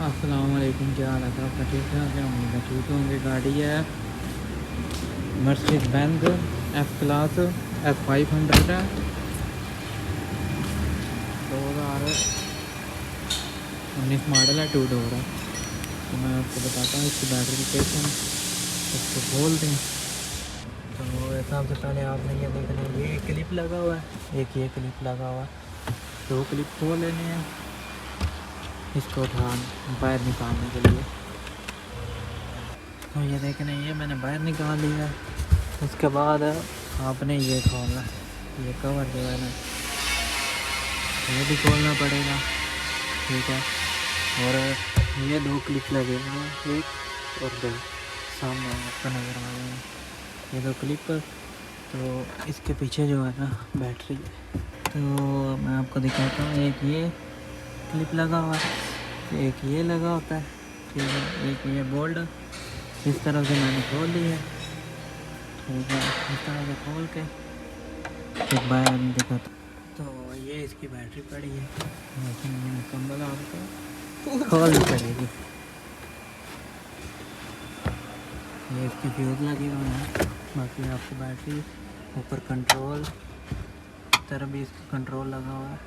अस्सलाम वालेकुम, क्या हाल है आपका? ठीक ठाक है? उम्मीद है ठीक होंगे। गाड़ी है Mercedes Benz F class F500 है, 2019 मॉडल है, 2 डोर है। तो मैं आपको बताता हूँ इसकी बैटरी लोकेशन। इसको खोल दें तो सबसे पहले आपने ये देखना है, ये एक क्लिप लगा हुआ है, एक ये क्लिप लगा हुआ है। 2 क्लिप खोल लेने हैं इसको बाहर निकालने के लिए। तो ये देखने, ये मैंने बाहर निकाल लिया। उसके बाद आपने ये खोलना, ये कवर जो है ना, ये भी खोलना पड़ेगा, ठीक है। और ये 2 क्लिप लगे हैं, एक और 2 सामने आपको नज़र आ रहे हैं, ये 2 क्लिप। तो इसके पीछे जो है ना बैटरी है, तो मैं आपको दिखाता हूँ। एक ये क्लिप लगा हुआ है, एक ये लगा होता है, ठीक है। एक ये बोल्ड इस तरह से मैंने खोल ली है, ठीक है। इस तरह से खोल के एक बार दिखाता। तो ये इसकी बैटरी पड़ी है, लेकिन ये मुकम्मल आपको खोलनी पड़ेगी। ये इसकी फ्यूज़ लगी हुई है, बाकी आपकी बैटरी ऊपर कंट्रोल, इस तरह भी इसका कंट्रोल लगा हुआ है।